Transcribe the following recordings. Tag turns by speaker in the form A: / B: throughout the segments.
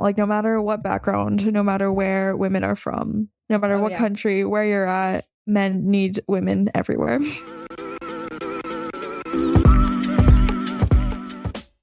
A: Like no matter what background, no matter where women are from, no matter what country, where you're at, men need women everywhere.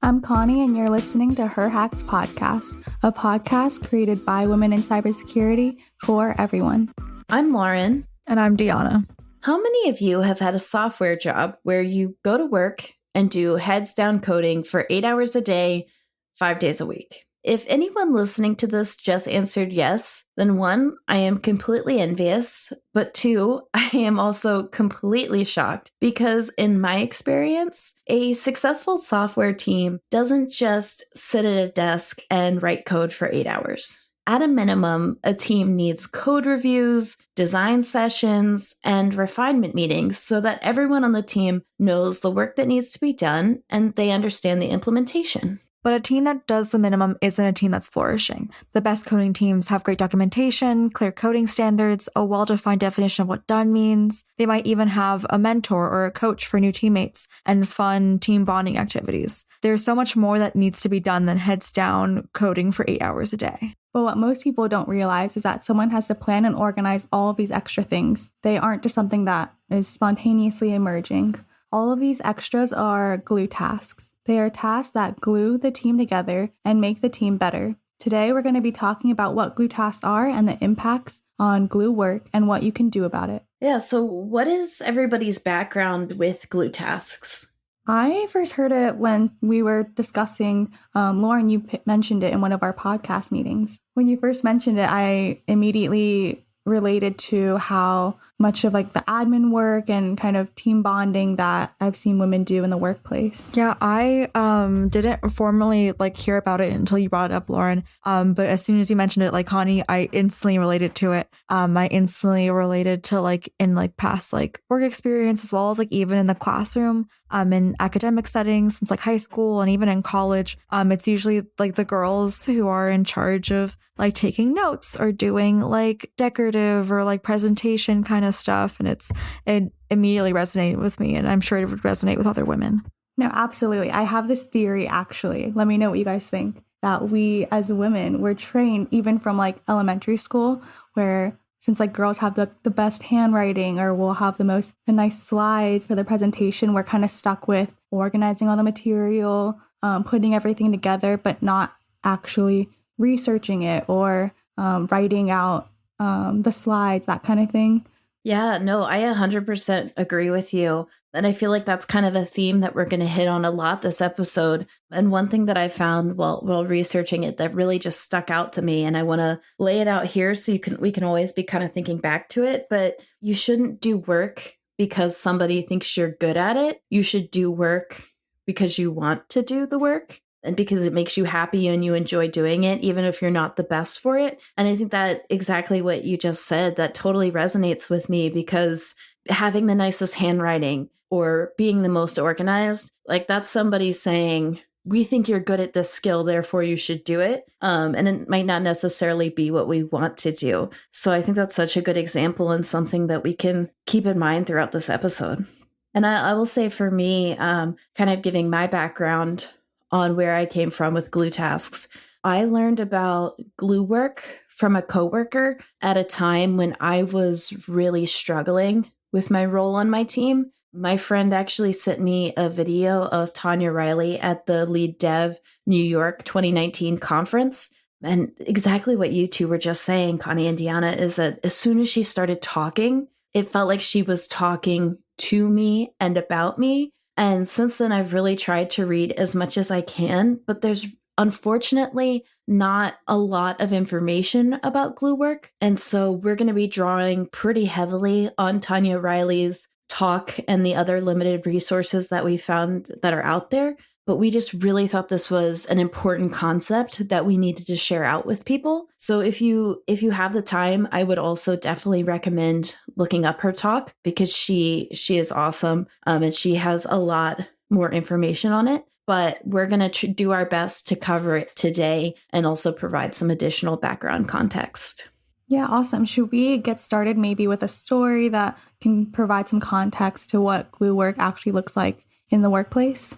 B: I'm Connie, and you're listening to HerHax Podcast, a podcast created by women in cybersecurity for everyone.
C: I'm Lauren.
A: And I'm Deanna.
C: How many of you have had a software job where you go to work and do heads down coding for 8 hours a day, 5 days a week? If anyone listening to this just answered yes, then 1, I am completely envious, but 2, I am also completely shocked because in my experience, a successful software team doesn't just sit at a desk and write code for 8 hours. At a minimum, a team needs code reviews, design sessions, and refinement meetings so that everyone on the team knows the work that needs to be done and they understand the implementation.
A: But a team that does the minimum isn't a team that's flourishing. The best coding teams have great documentation, clear coding standards, a well-defined definition of what done means. They might even have a mentor or a coach for new teammates and fun team bonding activities. There's so much more that needs to be done than heads down coding for 8 hours a day.
B: But what most people don't realize is that someone has to plan and organize all of these extra things. They aren't just something that is spontaneously emerging. All of these extras are glue tasks. They are tasks that glue the team together and make the team better. Today, we're going to be talking about what glue tasks are and the impacts on glue work and what you can do about it.
C: Yeah, so what is everybody's background with glue tasks?
B: I first heard it when we were discussing, Lauren, you mentioned it in one of our podcast meetings. When you first mentioned it, I immediately related to how much of like the admin work and kind of team bonding that I've seen women do in the workplace.
A: Yeah, I didn't formally like hear about it until you brought it up, Lauren. But as soon as you mentioned it, like Connie, I instantly related to it. I instantly related to like in like past like work experience as well as like even in the classroom, in academic settings since like high school and even in college. It's usually like the girls who are in charge of like taking notes or doing like decorative or like presentation kind of stuff. And it immediately resonated with me, and I'm sure it would resonate with other women.
B: No, absolutely. I have this theory, actually. Let me know what you guys think. That we as women, we're trained even from like elementary school, where since like girls have the best handwriting or will have the nice slides for the presentation, we're kind of stuck with organizing all the material, putting everything together, but not actually researching it or writing out the slides, that kind of thing.
C: Yeah, no, I 100% agree with you. And I feel like that's kind of a theme that we're going to hit on a lot this episode. And one thing that I found while researching it that really just stuck out to me, and I want to lay it out here so we can always be kind of thinking back to it, but you shouldn't do work because somebody thinks you're good at it. You should do work because you want to do the work and because it makes you happy and you enjoy doing it, even if you're not the best for it. And I think that exactly what you just said, that totally resonates with me, because having the nicest handwriting or being the most organized, like that's somebody saying, we think you're good at this skill, therefore you should do it. And it might not necessarily be what we want to do. So I think that's such a good example and something that we can keep in mind throughout this episode. And I will say for me, kind of giving my background on where I came from with glue tasks, I learned about glue work from a coworker at a time when I was really struggling with my role on my team. My friend actually sent me a video of Tanya Riley at the Lead Dev New York 2019 conference. And exactly what you two were just saying, Connie and Deanna, is that as soon as she started talking, it felt like she was talking to me and about me. And since then, I've really tried to read as much as I can, but there's unfortunately not a lot of information about glue work. And so we're going to be drawing pretty heavily on Tanya Riley's talk and the other limited resources that we found that are out there. But we just really thought this was an important concept that we needed to share out with people. So if you have the time, I would also definitely recommend looking up her talk, because she is awesome, and she has a lot more information on it. But we're going to do our best to cover it today and also provide some additional background context.
B: Yeah, awesome. Should we get started maybe with a story that can provide some context to what glue work actually looks like in the workplace?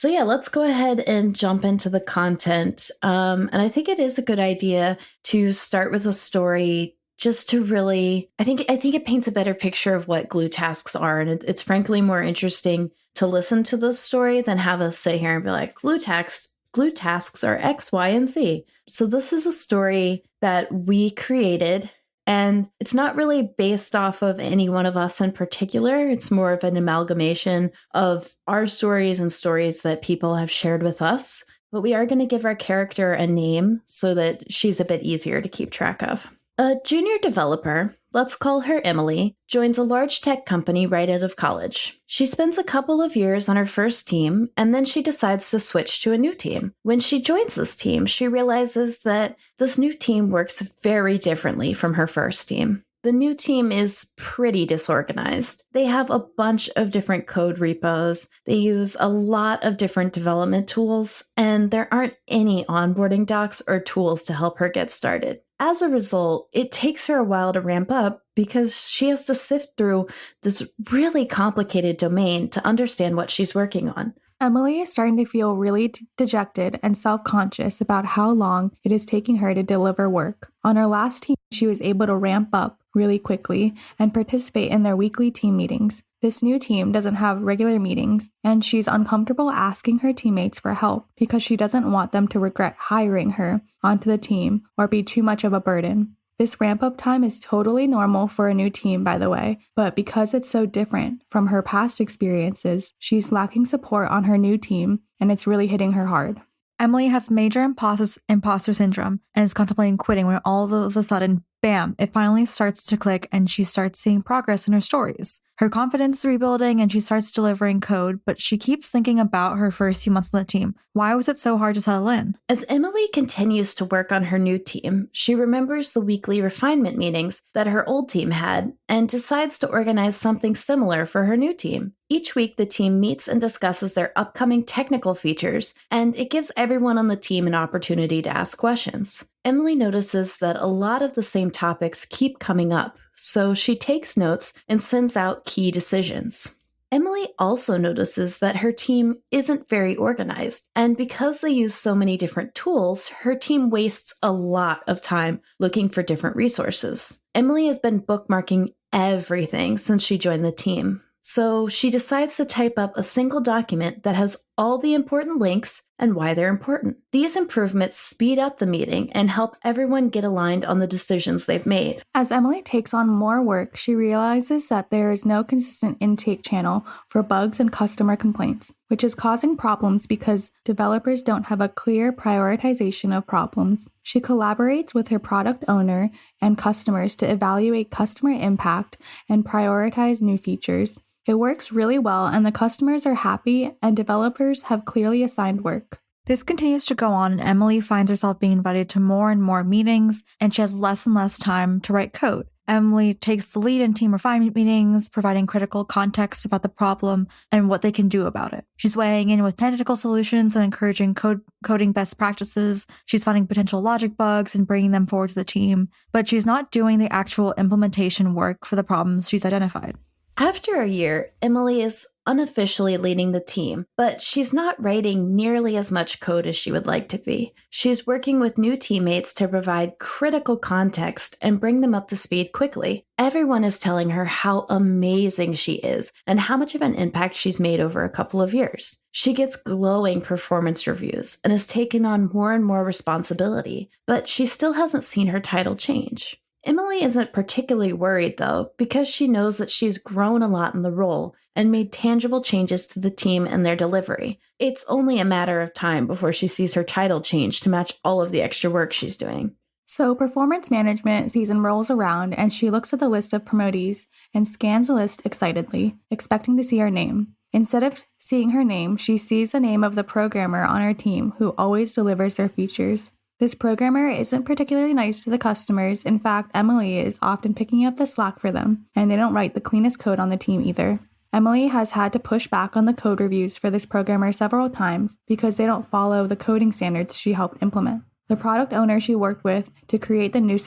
C: So yeah, let's go ahead and jump into the content. And I think it is a good idea to start with a story just to really, I think it paints a better picture of what glue tasks are. And it's frankly more interesting to listen to this story than have us sit here and be like, glue tasks are X, Y, and Z. So this is a story that we created, and it's not really based off of any one of us in particular. It's more of an amalgamation of our stories and stories that people have shared with us. But we are going to give our character a name so that she's a bit easier to keep track of. A junior developer, let's call her Emily, joins a large tech company right out of college. She spends a couple of years on her first team, and then she decides to switch to a new team. When she joins this team, she realizes that this new team works very differently from her first team. The new team is pretty disorganized. They have a bunch of different code repos. They use a lot of different development tools, and there aren't any onboarding docs or tools to help her get started. As a result, it takes her a while to ramp up because she has to sift through this really complicated domain to understand what she's working on.
B: Emily is starting to feel really dejected and self-conscious about how long it is taking her to deliver work. On her last team, she was able to ramp up really quickly and participate in their weekly team meetings. This new team doesn't have regular meetings, and she's uncomfortable asking her teammates for help because she doesn't want them to regret hiring her onto the team or be too much of a burden. This ramp-up time is totally normal for a new team, by the way, but because it's so different from her past experiences, she's lacking support on her new team, and it's really hitting her hard.
A: Emily has major imposter syndrome and is contemplating quitting when all of a sudden, bam, it finally starts to click and she starts seeing progress in her stories. Her confidence is rebuilding and she starts delivering code, but she keeps thinking about her first few months on the team. Why was it so hard to settle in?
C: As Emily continues to work on her new team, she remembers the weekly refinement meetings that her old team had and decides to organize something similar for her new team. Each week, the team meets and discusses their upcoming technical features, and it gives everyone on the team an opportunity to ask questions. Emily notices that a lot of the same topics keep coming up, so she takes notes and sends out key decisions. Emily also notices that her team isn't very organized, and because they use so many different tools, her team wastes a lot of time looking for different resources. Emily has been bookmarking everything since she joined the team. So she decides to type up a single document that has all the important links and why they're important. These improvements speed up the meeting and help everyone get aligned on the decisions they've made.
B: As Emily takes on more work, she realizes that there is no consistent intake channel for bugs and customer complaints, which is causing problems because developers don't have a clear prioritization of problems. She collaborates with her product owner and customers to evaluate customer impact and prioritize new features. It works really well, and the customers are happy, and developers have clearly assigned work.
A: This continues to go on, and Emily finds herself being invited to more and more meetings, and she has less and less time to write code. Emily takes the lead in team refinement meetings, providing critical context about the problem and what they can do about it. She's weighing in with technical solutions and encouraging coding best practices. She's finding potential logic bugs and bringing them forward to the team, but she's not doing the actual implementation work for the problems she's identified.
C: After a year, Emily is unofficially leading the team, but she's not writing nearly as much code as she would like to be. She's working with new teammates to provide critical context and bring them up to speed quickly. Everyone is telling her how amazing she is and how much of an impact she's made over a couple of years. She gets glowing performance reviews and has taken on more and more responsibility, but she still hasn't seen her title change. Emily isn't particularly worried, though, because she knows that she's grown a lot in the role and made tangible changes to the team and their delivery. It's only a matter of time before she sees her title change to match all of the extra work she's doing.
B: So performance management season rolls around, and she looks at the list of promotees and scans the list excitedly, expecting to see her name. Instead of seeing her name, she sees the name of the programmer on her team who always delivers their features. This programmer isn't particularly nice to the customers. In fact, Emily is often picking up the slack for them, and they don't write the cleanest code on the team either. Emily has had to push back on the code reviews for this programmer several times because they don't follow the coding standards she helped implement. The product owner she worked with to create the new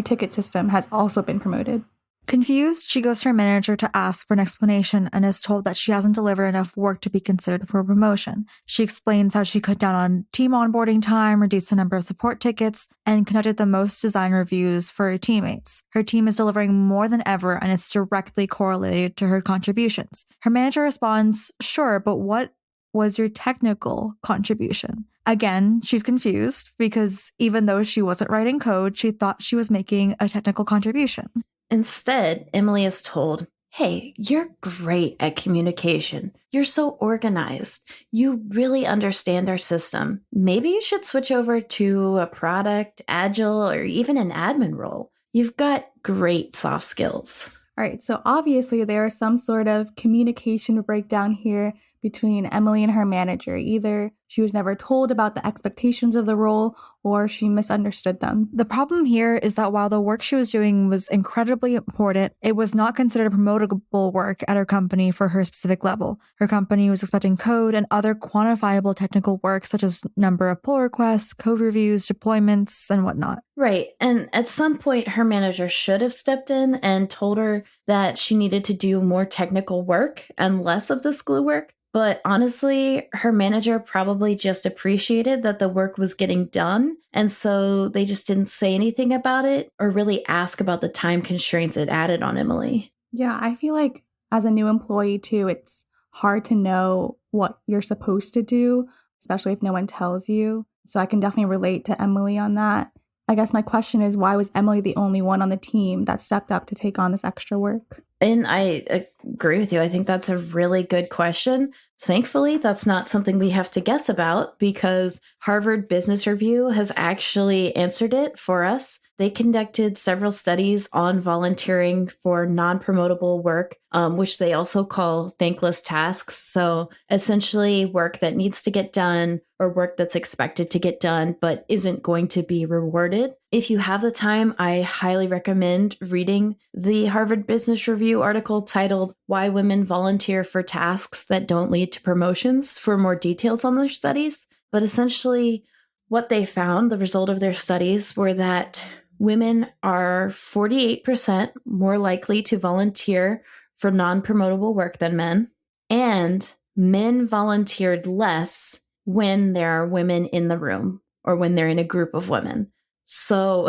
B: ticket system has also been promoted.
A: Confused, she goes to her manager to ask for an explanation and is told that she hasn't delivered enough work to be considered for a promotion. She explains how she cut down on team onboarding time, reduced the number of support tickets, and conducted the most design reviews for her teammates. Her team is delivering more than ever, and it's directly correlated to her contributions. Her manager responds, "Sure, but what was your technical contribution?" Again, she's confused because even though she wasn't writing code, she thought she was making a technical contribution.
C: Instead, Emily is told, "Hey, you're great at communication. You're so organized. You really understand our system. Maybe you should switch over to a product, agile, or even an admin role. You've got great soft skills."
B: All right, so obviously there is some sort of communication breakdown here between Emily and her manager. Either she was never told about the expectations of the role or she misunderstood them.
A: The problem here is that while the work she was doing was incredibly important, it was not considered promotable work at her company for her specific level. Her company was expecting code and other quantifiable technical work, such as number of pull requests, code reviews, deployments, and whatnot.
C: Right. And at some point, her manager should have stepped in and told her that she needed to do more technical work and less of this glue work. But honestly, her manager probably just appreciated that the work was getting done. And so they just didn't say anything about it or really ask about the time constraints it added on Emily.
B: Yeah, I feel like as a new employee too, it's hard to know what you're supposed to do, especially if no one tells you. So I can definitely relate to Emily on that. I guess my question is, why was Emily the only one on the team that stepped up to take on this extra work?
C: And I agree with you. I think that's a really good question. Thankfully, that's not something we have to guess about because Harvard Business Review has actually answered it for us. They conducted several studies on volunteering for non-promotable work, which they also call thankless tasks. So essentially work that needs to get done or work that's expected to get done but isn't going to be rewarded. If you have the time, I highly recommend reading the Harvard Business Review article titled "Why Women Volunteer for Tasks That Don't Lead to Promotions" for more details on their studies. But essentially, what they found, the result of their studies, were that women are 48% more likely to volunteer for non-promotable work than men, and men volunteered less when there are women in the room or when they're in a group of women. So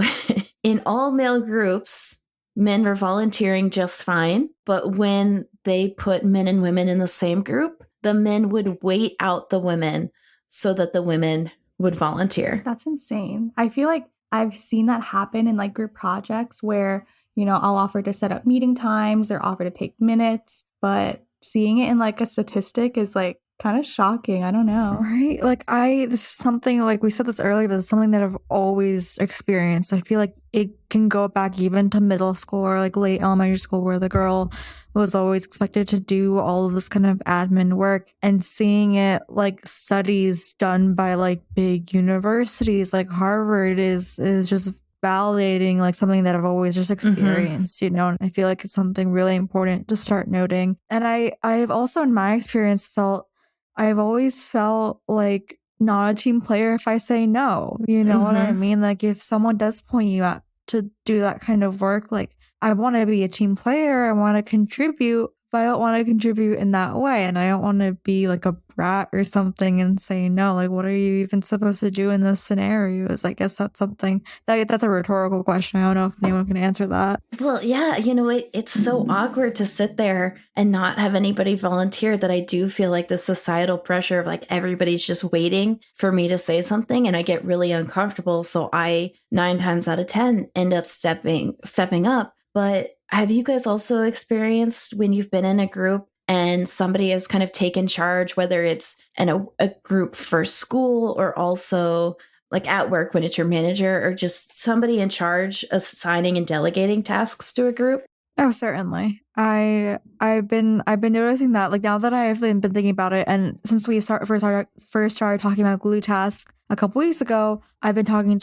C: in all male groups, men were volunteering just fine, but when they put men and women in the same group, the men would wait out the women so that the women would volunteer.
B: That's insane. I feel like I've seen that happen in like group projects where, I'll offer to set up meeting times or offer to take minutes, but seeing it in like a statistic is like kind of shocking. I don't know.
A: Right? This is something, like we said this earlier, but it's something that I've always experienced. I feel like it can go back even to middle school or like late elementary school where the girl was always expected to do all of this kind of admin work, and seeing it like studies done by like big universities like Harvard is just validating like something that I've always just experienced, and I feel like it's something really important to start noting. And I've also in my experience I've always felt like not a team player if I say no. You know what I mean? Like if someone does point you out to do that kind of work, like I want to be a team player, I want to contribute, but I don't want to contribute in that way. And I don't want to be like a brat or something and say no. Like, what are you even supposed to do in those scenarios? I guess that's something that's a rhetorical question. I don't know if anyone can answer that.
C: Well, yeah, it's so awkward to sit there and not have anybody volunteer that I do feel like the societal pressure of like everybody's just waiting for me to say something, and I get really uncomfortable. So I 9 times out of 10 end up stepping up. But have you guys also experienced when you've been in a group and somebody has kind of taken charge, whether it's in a group for school or also like at work when it's your manager or just somebody in charge assigning and delegating tasks to a group?
A: Oh, certainly. I've been noticing that like now that I've been thinking about it, and since we first started talking about glue tasks a couple weeks ago, I've been talking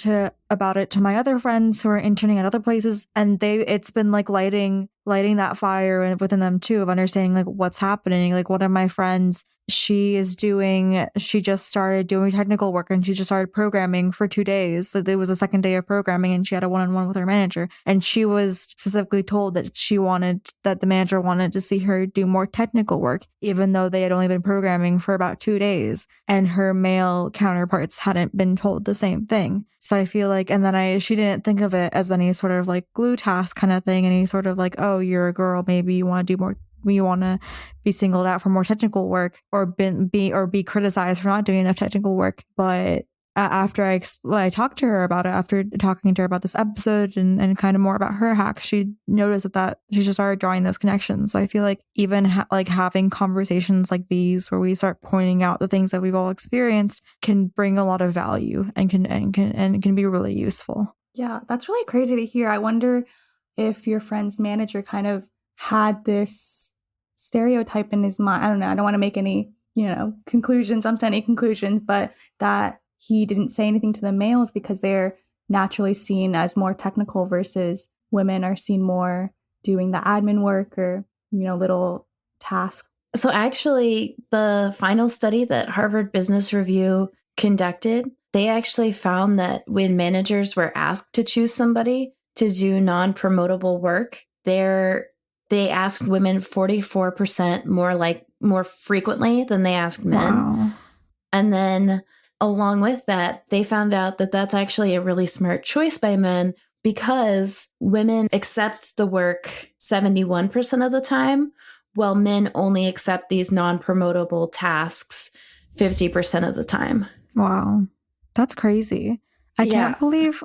A: about it to my other friends who are interning at other places, and it's been like lighting that fire within them too, of understanding like what's happening. Like one of my friends, she just started doing technical work, and she just started programming for 2 days. So it was the second day of programming, and she had a one-on-one with her manager, and she was specifically told that the manager wanted to see her do more technical work, even though they had only been programming for about 2 days, and her male counterparts hadn't been told the same thing. So I feel like, and then she didn't think of it as any sort of like glue task kind of thing, any sort of like, oh, you're a girl, maybe you want to do more, you want to be singled out for more technical work, or be criticized for not doing enough technical work. But after I talked to her about it, after talking to her about this episode and kind of more about HerHax, she noticed that she just started drawing those connections. So I feel like even having conversations like these, where we start pointing out the things that we've all experienced, can bring a lot of value and can be really useful.
B: Yeah, that's really crazy to hear. I wonder if your friend's manager kind of had this stereotype in his mind. I don't know. I don't want to make any, conclusions, jump to any conclusions, but that he didn't say anything to the males because they're naturally seen as more technical, versus women are seen more doing the admin work or, little tasks.
C: So actually, the final study that Harvard Business Review conducted, they actually found that when managers were asked to choose somebody to do non-promotable work, they asked women 44% more frequently than they asked men.
A: Wow.
C: And then along with that, they found out that that's actually a really smart choice by men, because women accept the work 71% of the time, while men only accept these non-promotable tasks 50% of the time.
A: Wow. That's crazy. I can't believe,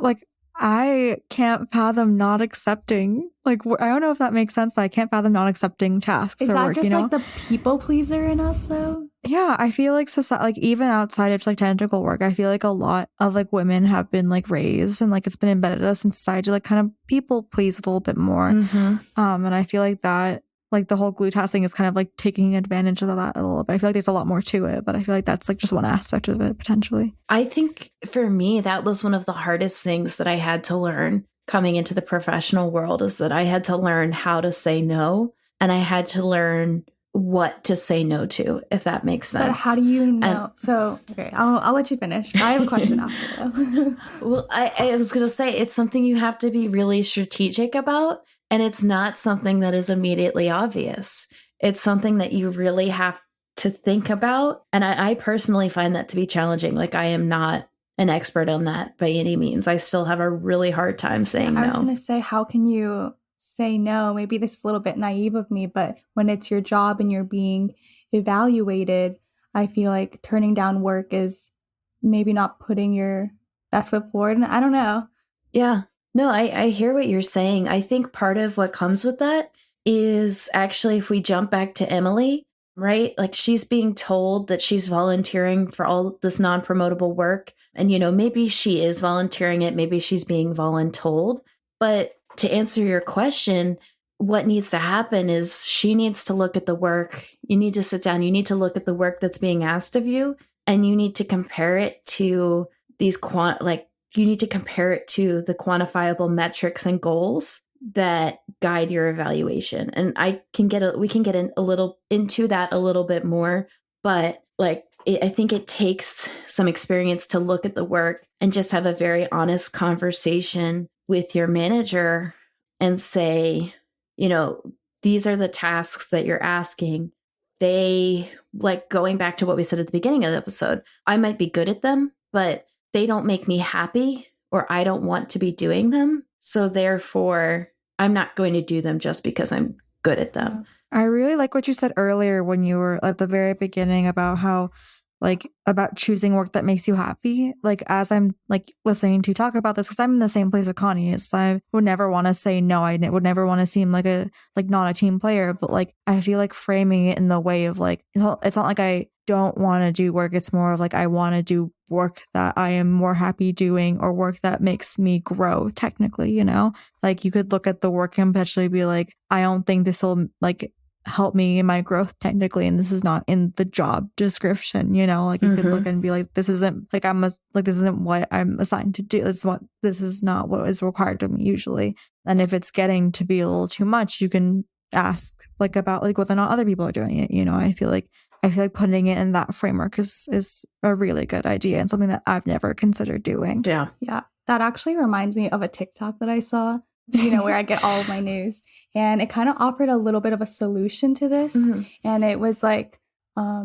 A: I can't fathom not accepting, I don't know if that makes sense, but I can't fathom not accepting tasks or work,
B: Is that just the people pleaser in us, though?
A: Yeah, I feel like society, even outside of technical work, I feel like a lot of women have been raised, and it's been embedded in us in society to kind of people please a little bit more.
C: Mm-hmm.
A: And I feel like that the whole glue task thing is kind of taking advantage of that a little bit. I feel like there's a lot more to it, but I feel like that's just one aspect of it potentially.
C: I think for me, that was one of the hardest things that I had to learn coming into the professional world, is that I had to learn how to say no, and I had to learn what to say no to, if that makes sense.
B: But how do you know? Okay, I'll let you finish. I have a question after though.
C: Well, I was going to say, it's something you have to be really strategic about. And it's not something that is immediately obvious. It's something that you really have to think about. And I personally find that to be challenging. I am not an expert on that by any means. I still have a really hard time saying no.
B: I was going to say, how can you say no? Maybe this is a little bit naive of me, but when it's your job and you're being evaluated, I feel like turning down work is maybe not putting your best foot forward. And I don't know.
C: Yeah. No, I hear what you're saying. I think part of what comes with that is actually, if we jump back to Emily, right? She's being told that she's volunteering for all this non-promotable work. And, maybe she is volunteering it. Maybe she's being voluntold. But to answer your question, what needs to happen is she needs to look at the work. You need to sit down. You need to look at the work that's being asked of you, and you need to compare it to these you need to compare it to the quantifiable metrics and goals that guide your evaluation. And we can get a little into that a little bit more, but I think it takes some experience to look at the work and just have a very honest conversation with your manager and say, these are the tasks that you're asking. They, going back to what we said at the beginning of the episode, I might be good at them, but they don't make me happy, or I don't want to be doing them. So therefore, I'm not going to do them just because I'm good at them.
A: I really like what you said earlier when you were at the very beginning about how, about choosing work that makes you happy. As I'm listening to you talk about this, because I'm in the same place as Connie is, I would never want to say no. I would never want to seem not a team player, but I feel framing it in the way of it's not I don't want to do work. It's more of I want to do work that I am more happy doing, or work that makes me grow technically, you could look at the work and potentially be I don't think this will help me in my growth technically, and this is not in the job description, you know, like you could look and be like, this isn't like this isn't what I'm assigned to do. This is not what is required of me usually. And if it's getting to be a little too much, you can ask like about like whether or not other people are doing it. You know, I feel like putting it in that framework is a really good idea and something that I've never considered doing.
C: Yeah.
B: Yeah. That actually reminds me of a TikTok that I saw, you know, where I get all of my news. And it kind of offered a little bit of a solution to this. And it was like,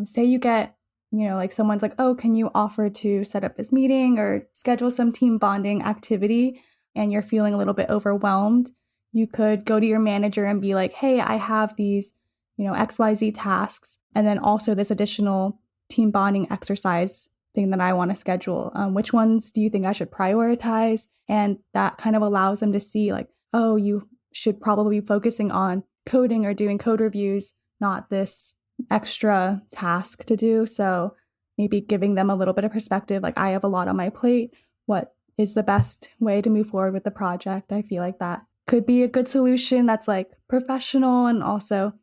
B: say you get, you know, like someone's like, oh, can you offer to set up this meeting or schedule some team bonding activity? And you're feeling a little bit overwhelmed. You could go to your manager and be like, hey, I have these, you know, XYZ tasks. And then also this additional team bonding exercise thing that I want to schedule. Which ones do you think I should prioritize? And that kind of allows them to see like, oh, you should probably be focusing on coding or doing code reviews, not this extra task to do. So maybe giving them a little bit of perspective, like I have a lot on my plate. What is the best way to move forward with the project? I feel like that could be a good solution that's like professional and also,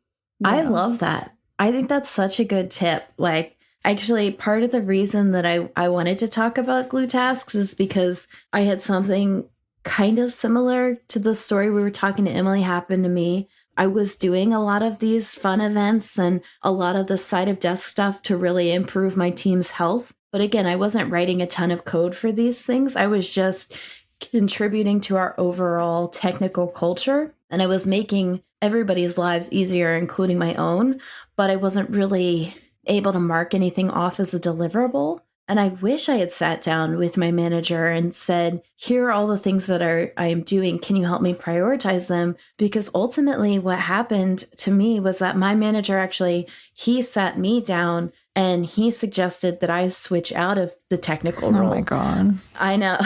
C: I love that. I think that's such a good tip. Like, actually, part of the reason that I wanted to talk about glue tasks is because I had something kind of similar to the story we were talking to Emily happen to me. I was doing a lot of these fun events and a lot of the side of desk stuff to really improve my team's health. But again, I wasn't writing a ton of code for these things. I was just contributing to our overall technical culture. And I was making everybody's lives easier, including my own. But I wasn't really able to mark anything off as a deliverable. And I wish I had sat down with my manager and said, here are all the things that I am doing. Can you help me prioritize them? Because ultimately what happened to me was that my manager he sat me down and he suggested that I switch out of the technical role.
A: Oh my God.
C: I know.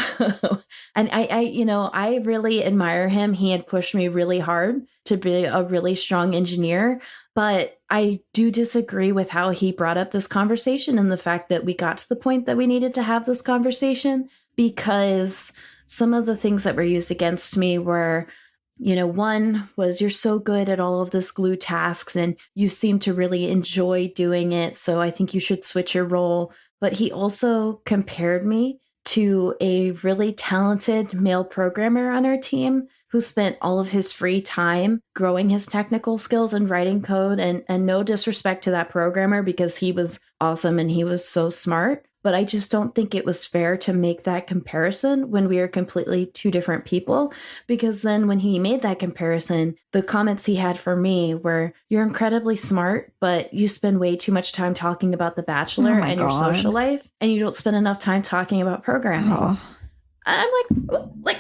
C: And I really admire him. He had pushed me really hard to be a really strong engineer. But I do disagree with how he brought up this conversation and the fact that we got to the point that we needed to have this conversation, because some of the things that were used against me were, you know, one was, you're so good at all of this glue tasks and you seem to really enjoy doing it, so I think you should switch your role. But he also compared me to a really talented male programmer on our team who spent all of his free time growing his technical skills and writing code. And no disrespect to that programmer, because he was awesome and he was so smart. But I just don't think it was fair to make that comparison when we are completely two different people. Because then when he made that comparison, the comments he had for me were, you're incredibly smart, but you spend way too much time talking about The Bachelor and your social life, and you don't spend enough time talking about programming.
A: Oh.
C: I'm
B: like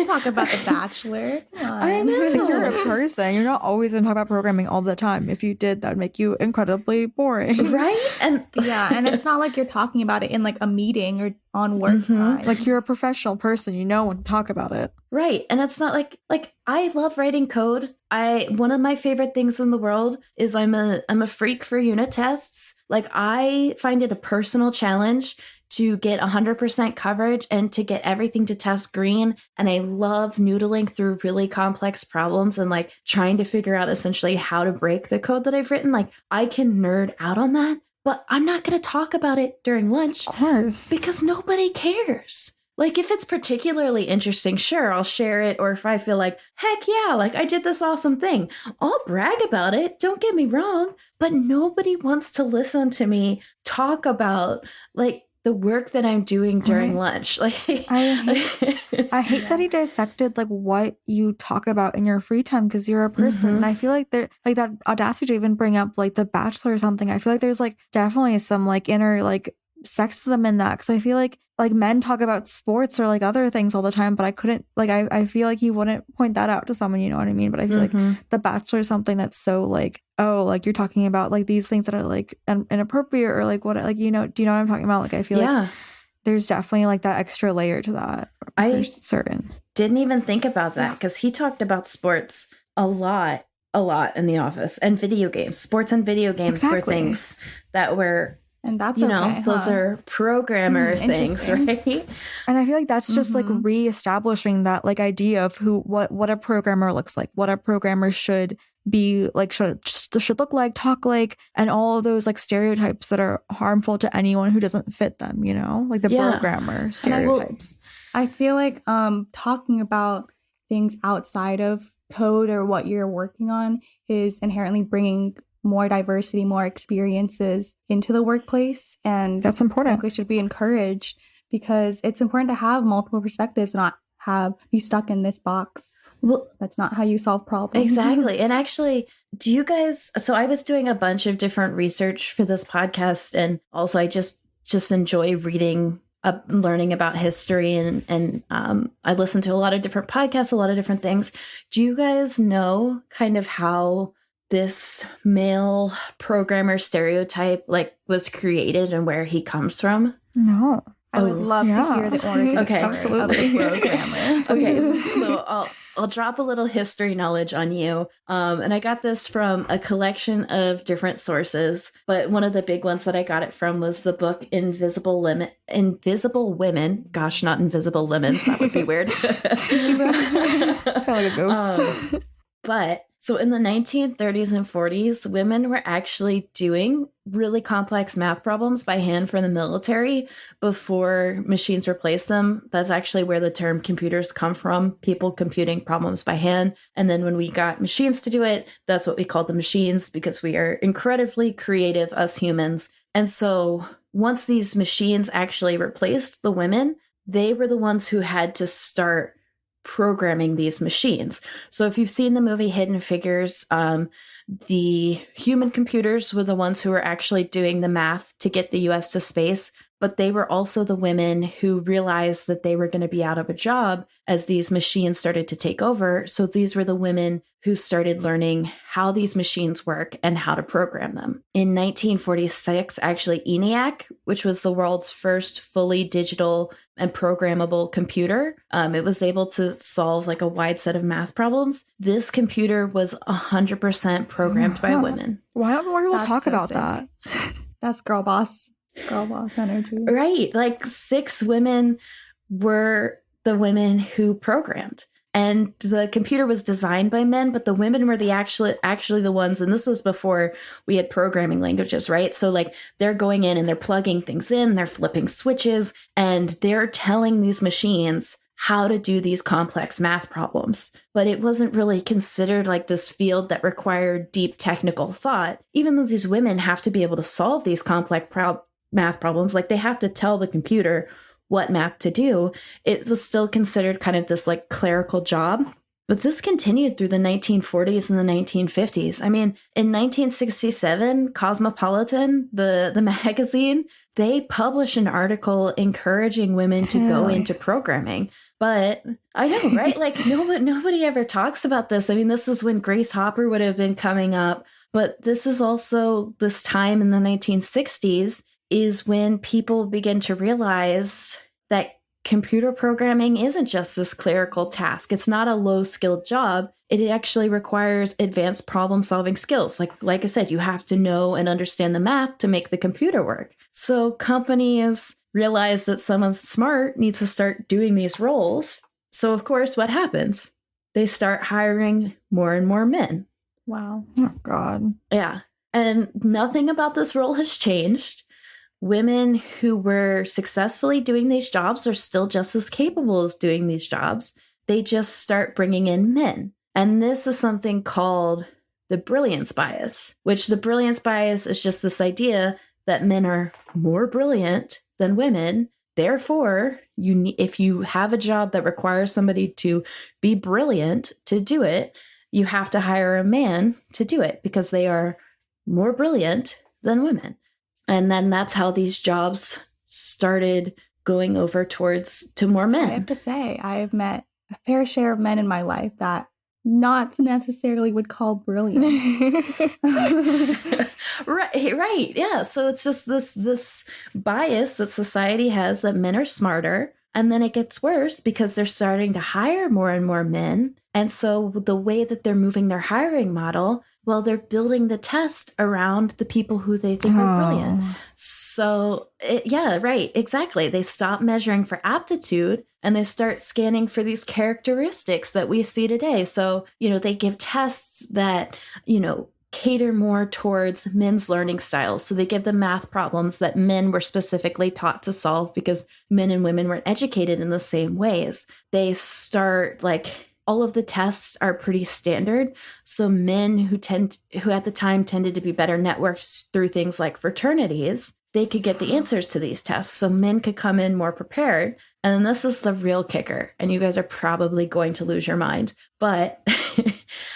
B: talk about The Bachelor. Come on.
C: I know.
A: Like, you're a person. You're not always going to talk about programming all the time. If you did, that would make you incredibly boring.
C: Right? And
B: yeah, and it's not like you're talking about it in like a meeting or on work time.
A: Like, you're a professional person. You know when to talk about it.
C: Right. And it's not like I love writing code. One of my favorite things in the world is I'm a freak for unit tests. Like, I find it a personal challenge to get 100% coverage and to get everything to test green. And I love noodling through really complex problems and like trying to figure out essentially how to break the code that I've written. Like, I can nerd out on that, but I'm not going to talk about it during lunch.
A: Of course.
C: Because nobody cares. Like, if it's particularly interesting, sure, I'll share it. Or if I feel like, heck yeah, like I did this awesome thing, I'll brag about it. Don't get me wrong. But nobody wants to listen to me talk about like the work that I'm doing during lunch. Like,
A: I hate that he dissected like what you talk about in your free time, because you're a person. And I feel like there, like, that audacity to even bring up like The Bachelor or something. I feel like there's like definitely some like inner like sexism in that, because I feel like men talk about sports or like other things all the time, but I couldn't like I feel like he wouldn't point that out to someone, you know what I mean? But I feel like The Bachelor is something that's so like, oh, like you're talking about like these things that are like inappropriate or like what, like, you know, do you know what I'm talking about? Like, I feel like there's definitely like that extra layer to that.
C: I
A: certain
C: didn't even think about that, because he talked about sports a lot in the office, and video games. Sports and video games were things that were,
B: and that's,
C: you know, those are programmer things, right?
A: And I feel like that's just like reestablishing that like idea of what a programmer looks like, what a programmer should be like, should look like, talk like, and all of those like stereotypes that are harmful to anyone who doesn't fit them, you know, like the programmer stereotypes.
B: I feel like talking about things outside of code or what you're working on is inherently bringing more diversity, more experiences into the workplace. And
A: that's important.
B: Frankly, should be encouraged, because it's important to have multiple perspectives, not be stuck in this box. Well, that's not how you solve problems.
C: Exactly. And actually, do you guys, so I was doing a bunch of different research for this podcast, and also I just enjoy reading learning about history, and I listen to a lot of different podcasts, a lot of different things. Do you guys know kind of how this male programmer stereotype like was created and where he comes from?
A: No.
B: I would love to hear the origin story of the programmer.
C: Okay, so I'll drop a little history knowledge on you. And I got this from a collection of different sources, but one of the big ones that I got it from was the book Invisible Women. Gosh, not Invisible Lemons. That would be weird.
A: Kind of like a ghost.
C: But so in the 1930s and 40s, women were actually doing really complex math problems by hand for the military before machines replaced them. That's actually where the term computers come from, people computing problems by hand. And then when we got machines to do it, that's what we called the machines, because we are incredibly creative, us humans. And so once these machines actually replaced the women, they were the ones who had to start programming these machines. So if you've seen the movie Hidden Figures, the human computers were the ones who were actually doing the math to get the US to space, but they were also the women who realized that they were going to be out of a job as these machines started to take over. So these were the women who started learning how these machines work and how to program them. In 1946, actually, ENIAC, which was the world's first fully digital and programmable computer, it was able to solve like a wide set of math problems. This computer was 100% programmed by women.
A: Why don't more people talk about that?
B: That's girl boss energy.
C: Right. Like 6 women were the women who programmed. And the computer was designed by men, but the women were actually the ones, and this was before we had programming languages, right? So like they're going in and they're plugging things in, they're flipping switches, and they're telling these machines how to do these complex math problems. But it wasn't really considered like this field that required deep technical thought, even though these women have to be able to solve these complex math problems. Like they have to tell the computer what math to do. It was still considered kind of this like clerical job. But this continued through the 1940s and the 1950s. I mean, in 1967, Cosmopolitan, the magazine, they published an article encouraging women to go into programming. But I know, right? Like nobody ever talks about this. I mean, this is when Grace Hopper would have been coming up. But this is also this time in the 1960s is when people begin to realize that computer programming isn't just this clerical task. It's not a low-skilled job. It actually requires advanced problem-solving skills. Like I said, you have to know and understand the math to make the computer work. So companies realize that someone smart needs to start doing these roles. So of course, what happens? They start hiring more and more men.
B: Wow.
A: Oh, God.
C: Yeah. And nothing about this role has changed. Women who were successfully doing these jobs are still just as capable of doing these jobs. They just start bringing in men. And this is something called the brilliance bias, which the brilliance bias is just this idea that men are more brilliant than women. Therefore, if you have a job that requires somebody to be brilliant to do it, you have to hire a man to do it because they are more brilliant than women. And then that's how these jobs started going over to more men.
B: I have to say, I have met a fair share of men in my life that not necessarily would call brilliant.
C: Right. Yeah. So it's just this bias that society has that men are smarter. And then it gets worse because they're starting to hire more and more men. And so the way that they're moving their hiring model, well, they're building the test around the people who they think are brilliant. So yeah, right. Exactly. They stop measuring for aptitude and they start scanning for these characteristics that we see today. So, they give tests that, cater more towards men's learning styles. So they give them math problems that men were specifically taught to solve because men and women weren't educated in the same ways. They start all of the tests are pretty standard. So men who at the time tended to be better networked through things like fraternities, they could get the answers to these tests. So men could come in more prepared. And then this is the real kicker. And you guys are probably going to lose your mind. But,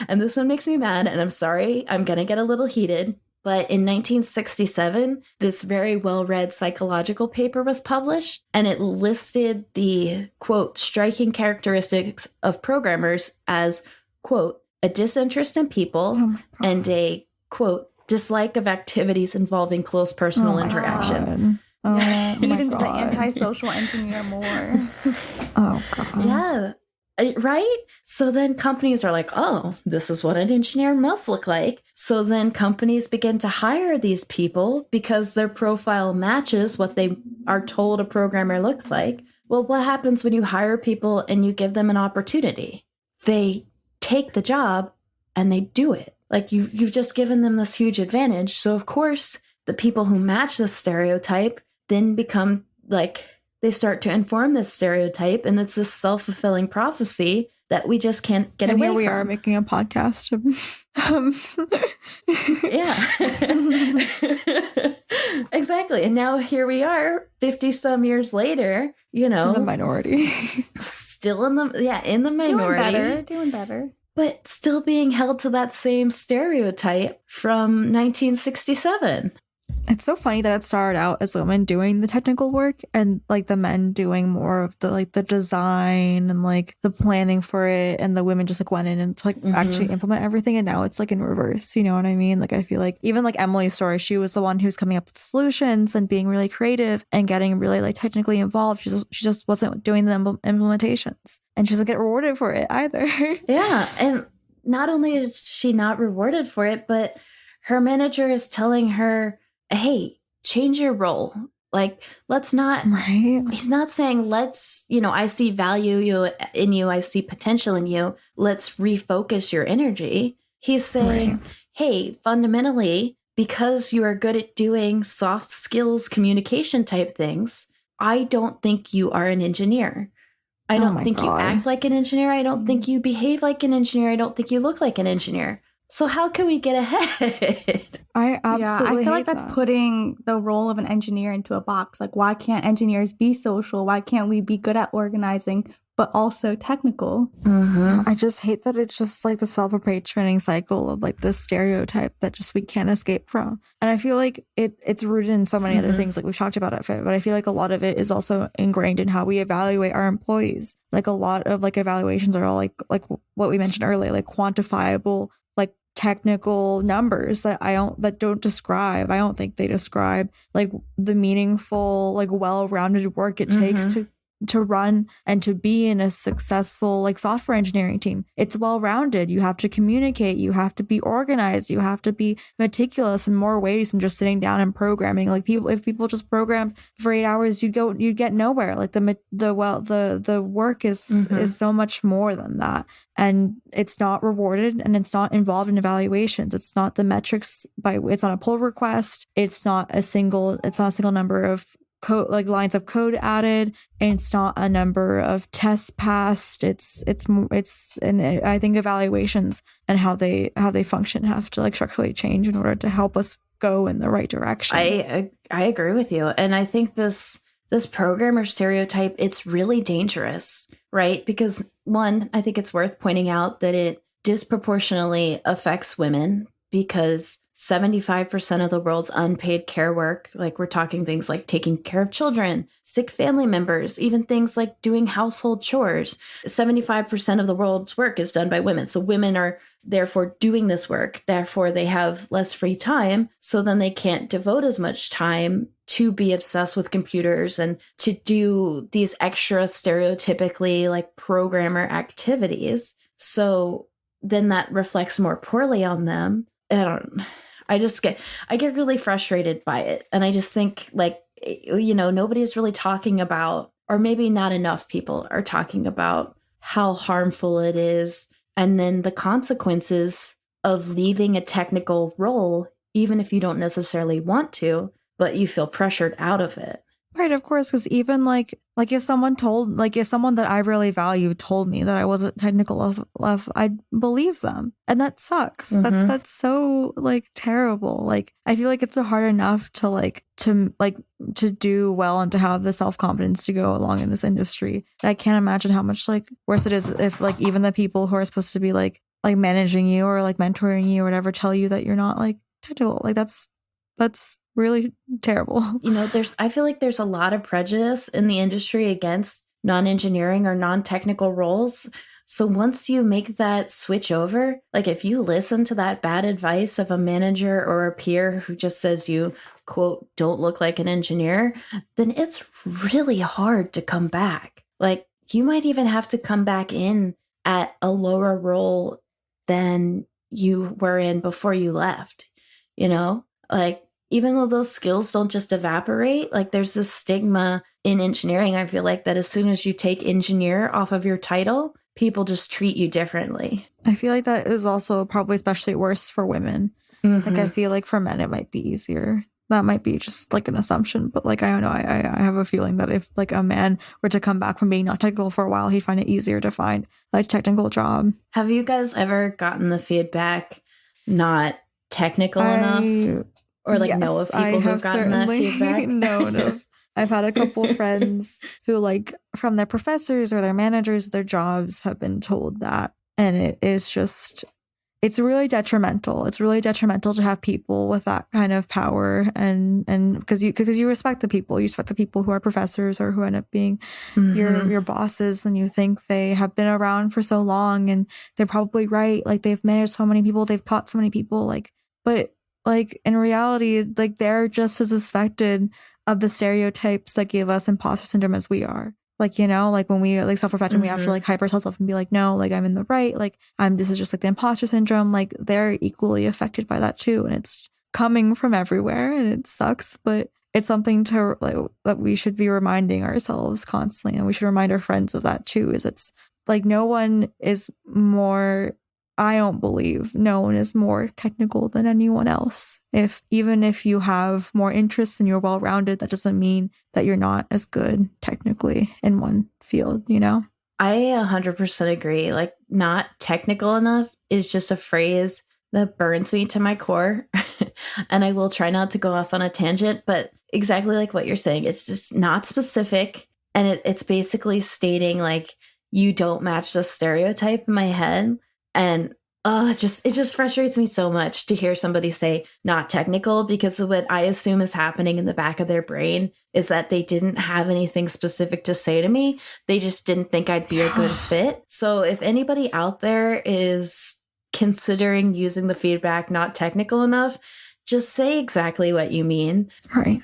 C: and this one makes me mad. And I'm sorry, I'm going to get a little heated. But in 1967, this very well-read psychological paper was published, and it listed the, quote, striking characteristics of programmers as, quote, a disinterest in people and a, quote, dislike of activities involving close personal interaction.
B: Lead into the antisocial engineer more.
A: Oh, God.
C: Yeah. Right? So then companies are like, oh, this is what an engineer must look like. So then companies begin to hire these people because their profile matches what they are told a programmer looks like. Well, what happens when you hire people and you give them an opportunity? They take the job and they do it. You've just given them this huge advantage. So of course, the people who match this stereotype then become they start to inform this stereotype, and it's this self-fulfilling prophecy that we just can't get away from.
A: And here we are making a podcast.
C: Yeah. Exactly. And now here we are 50 some years later,
A: in the minority.
C: Still in the minority.
B: Doing better.
C: But still being held to that same stereotype from 1967.
A: It's so funny that it started out as women doing the technical work and the men doing more of the the design and the planning for it, and the women just went in and actually implement everything. And now it's in reverse. You know what I mean? I feel even Emily's story, she was the one who's coming up with solutions and being really creative and getting really technically involved. She just wasn't doing the implementations, and she doesn't get rewarded for it either.
C: Yeah, and not only is she not rewarded for it, but her manager is telling her, hey, change your role. Let's not,
A: right?
C: He's not saying, let's, I see value in you. I see potential in you. Let's refocus your energy. He's saying, hey, fundamentally, because you are good at doing soft skills, communication type things, I don't think you are an engineer. I don't think you act like an engineer. I don't think you behave like an engineer. I don't think you look like an engineer. So how can we get ahead?
A: I absolutely
B: I feel that's putting the role of an engineer into a box. Why can't engineers be social? Why can't we be good at organizing, but also technical?
A: I just hate that it's just the self-perpetuating cycle of this stereotype that just we can't escape from. And I feel it's rooted in so many other things we've talked about at Fit, but I feel a lot of it is also ingrained in how we evaluate our employees. A lot of evaluations are all like what we mentioned earlier, quantifiable, technical numbers that don't describe. I don't think they describe the meaningful, well-rounded work it takes to run and to be in a successful software engineering team. It's well-rounded. You have to communicate. You have to be organized. You have to be meticulous in more ways than just sitting down and programming. If people just programmed for 8 hours, you'd get nowhere. The work is so much more than that. And it's not rewarded, and it's not involved in evaluations. It's not the metrics it's not a pull request. It's not a single number of code, lines of code added, and it's not a number of tests passed. And I think evaluations and how they function have to structurally change in order to help us go in the right direction.
C: I agree with you. And I think this programmer stereotype, it's really dangerous, right? Because one, I think it's worth pointing out that it disproportionately affects women because 75% of the world's unpaid care work, we're talking things like taking care of children, sick family members, even things like doing household chores. 75% of the world's work is done by women. So women are therefore doing this work. Therefore, they have less free time. So then they can't devote as much time to be obsessed with computers and to do these extra stereotypically like programmer activities. So then that reflects more poorly on them. I get really frustrated by it. And I just think like, nobody's really talking about, or maybe not enough people are talking about how harmful it is. And then the consequences of leaving a technical role, even if you don't necessarily want to, but you feel pressured out of it.
A: Right, of course, because even like if someone that I really value told me that I wasn't technical enough, I'd believe them, and that sucks.
C: Mm-hmm.
A: That's so like terrible. Like I feel like it's hard enough to do well and to have the self-confidence to go along in this industry. I can't imagine how much like worse it is if like even the people who are supposed to be like managing you or like mentoring you or whatever tell you that you're not like technical. Like that's really terrible.
C: I feel like there's a lot of prejudice in the industry against non-engineering or non-technical roles. So once you make that switch over, like if you listen to that bad advice of a manager or a peer who just says you, quote, don't look like an engineer, then it's really hard to come back. Like you might even have to come back in at a lower role than you were in before you left, like even though those skills don't just evaporate, like there's this stigma in engineering, I feel like, that as soon as you take engineer off of your title, people just treat you differently.
A: I feel like that is also probably especially worse for women.
C: Mm-hmm.
A: Like I feel like for men it might be easier. That might be just like an assumption, but like I don't know. I have a feeling that if like a man were to come back from being not technical for a while, he'd find it easier to find like a technical job.
C: Have you guys ever gotten the feedback not technical enough? Or like
A: yes,
C: know of people who've gotten that feedback?
A: known of. I've had a couple of friends who like from their professors or their managers, their jobs have been told that. And it is just, it's really detrimental. It's really detrimental to have people with that kind of power and because you respect the people. You respect the people who are professors or who end up being your bosses, and you think they have been around for so long and they're probably right. Like they've managed so many people, they've taught so many people, but like in reality, like they're just as affected of the stereotypes that give us imposter syndrome as we are. Like, like when we like self-reflect and we have to like hyper ourselves and be like, no, like I'm in the right. Like this is just like the imposter syndrome. Like they're equally affected by that too. And it's coming from everywhere and it sucks, but it's something to like that we should be reminding ourselves constantly. And we should remind our friends of that too, is it's like no one is more, I don't believe no one is more technical than anyone else. Even if you have more interests and you're well-rounded, that doesn't mean that you're not as good technically in one field,
C: I 100% agree. Like not technical enough is just a phrase that burns me to my core. And I will try not to go off on a tangent, but exactly like what you're saying, it's just not specific. And it's basically stating like, you don't match the stereotype in my head. And it just frustrates me so much to hear somebody say not technical, because what I assume is happening in the back of their brain is that they didn't have anything specific to say to me. They just didn't think I'd be a good fit. So if anybody out there is considering using the feedback not technical enough, just say exactly what you mean.
A: Right.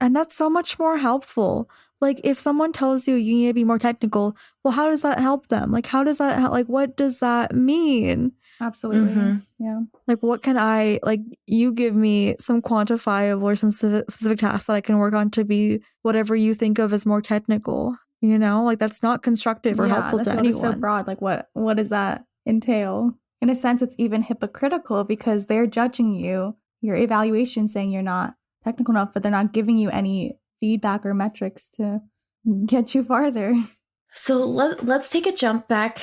A: And that's so much more helpful. Like if someone tells you you need to be more technical, well, how does that help them? Like how does that like what does that mean?
B: Absolutely. Yeah.
A: Like what can you give me some quantifiable or some specific tasks that I can work on to be whatever you think of as more technical, like that's not constructive or helpful to anyone.
B: So broad. Like what does that entail? In a sense, it's even hypocritical because they're judging you, your evaluation saying you're not technical enough, but they're not giving you any feedback or metrics to get you farther.
C: So let's take a jump back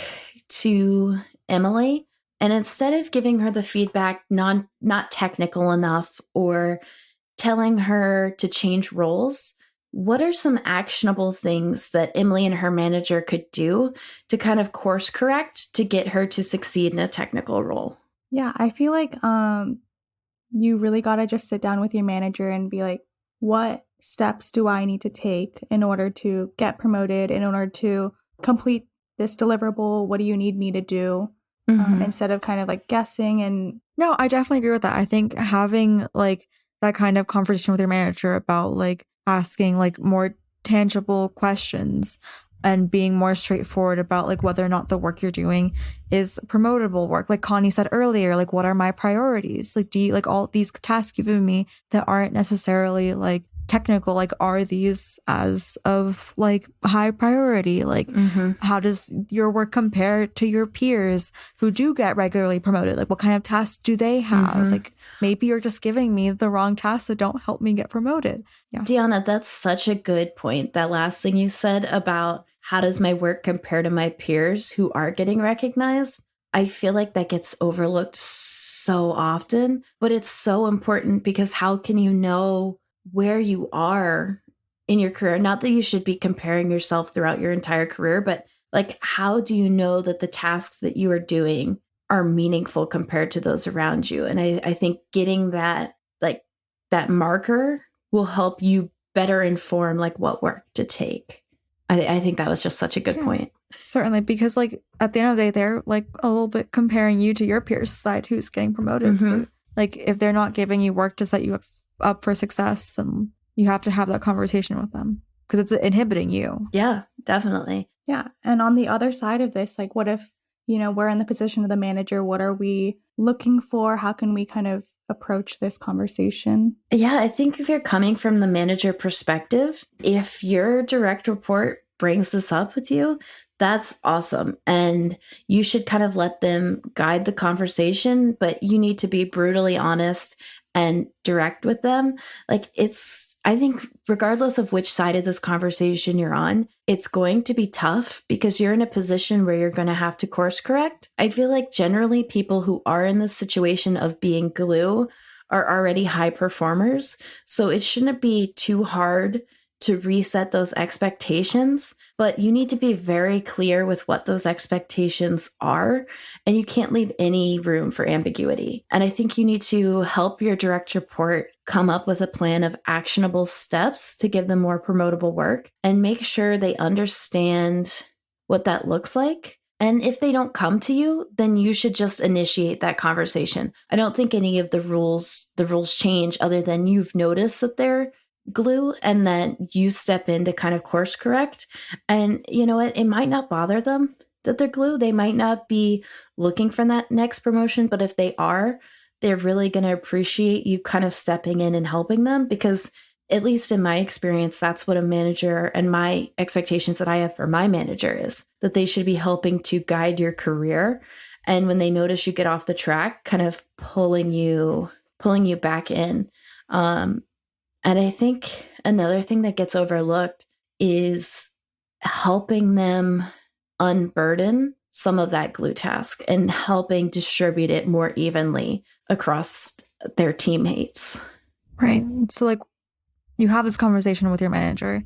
C: to Emily. And instead of giving her the feedback not technical enough or telling her to change roles, what are some actionable things that Emily and her manager could do to kind of course correct to get her to succeed in a technical role?
B: Yeah, I feel like you really got to just sit down with your manager and be like, what steps do I need to take in order to get promoted, in order to complete this deliverable? What do you need me to do? Instead of kind of like guessing. And
A: no, I definitely agree with that. I think having like that kind of conversation with your manager about like asking like more tangible questions and being more straightforward about like whether or not the work you're doing is promotable work. Like Connie said earlier, like what are my priorities? Like do you like all these tasks you've given me that aren't necessarily like technical, like are these as of like high priority? Like how does your work compare to your peers who do get regularly promoted? Like what kind of tasks do they have? Like maybe you're just giving me the wrong tasks that don't help me get promoted. Yeah.
C: Deanna, that's such a good point. That last thing you said about how does my work compare to my peers who are getting recognized? I feel like that gets overlooked so often, but it's so important because how can you know where you are in your career? Not that you should be comparing yourself throughout your entire career, but like, how do you know that the tasks that you are doing are meaningful compared to those around you? And I think getting that, like that marker will help you better inform like what work to take. I think that was just such a good point.
A: Certainly, because like at the end of the day, they're like a little bit comparing you to your peers side who's getting promoted. So like if they're not giving you work to set you up for success, then you have to have that conversation with them because it's inhibiting you.
C: Yeah, definitely.
B: Yeah. And on the other side of this, like what if, you know, we're in the position of the manager? What are we looking for? How can we kind of approach this conversation?
C: Yeah, I think if you're coming from the manager perspective, if your direct report brings this up with you, that's awesome. And you should kind of let them guide the conversation, but you need to be brutally honest and direct with them. Like I think regardless of which side of this conversation you're on, it's going to be tough because you're in a position where you're going to have to course correct. I feel like generally people who are in the situation of being glue are already high performers. So it shouldn't be too hard to reset those expectations, but you need to be very clear with what those expectations are, and you can't leave any room for ambiguity. And I think you need to help your direct report come up with a plan of actionable steps to give them more promotable work and make sure they understand what that looks like. And if they don't come to you, then you should just initiate that conversation. I don't think any of the rules change other than you've noticed that they're glue and then you step in to kind of course correct. And you know what? It might not bother them that they're glue. They might not be looking for that next promotion, but if they are, they're really going to appreciate you kind of stepping in and helping them because at least in my experience, that's what a manager and my expectations that I have for my manager is that they should be helping to guide your career. And when they notice you get off the track, kind of pulling you back in. And I think another thing that gets overlooked is helping them unburden some of that glue task and helping distribute it more evenly across their teammates.
A: Right. So like you have this conversation with your manager,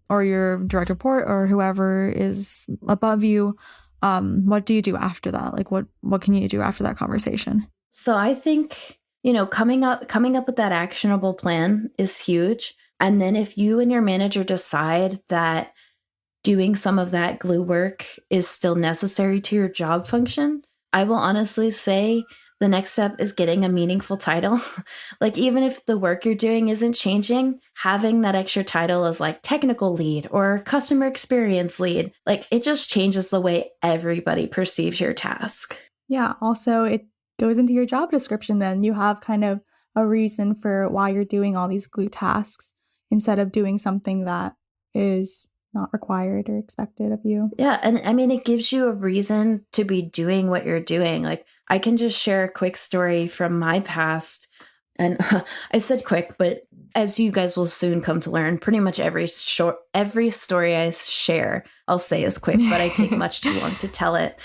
A: or your direct report or whoever is above you. What do you do after that? Like what can you do after that conversation?
C: So I think, coming up with that actionable plan is huge. And then if you and your manager decide that doing some of that glue work is still necessary to your job function, I will honestly say the next step is getting a meaningful title. Like even if the work you're doing isn't changing, having that extra title as like technical lead or customer experience lead, like it just changes the way everybody perceives your task.
B: Yeah. Also, it goes into your job description then. You have kind of a reason for why you're doing all these glue tasks instead of doing something that is not required or expected of you.
C: Yeah. And I mean, it gives you a reason to be doing what you're doing. Like I can just share a quick story from my past. And I said quick, but as you guys will soon come to learn, pretty much every story I share, I'll say is quick, but I take much too long to tell it.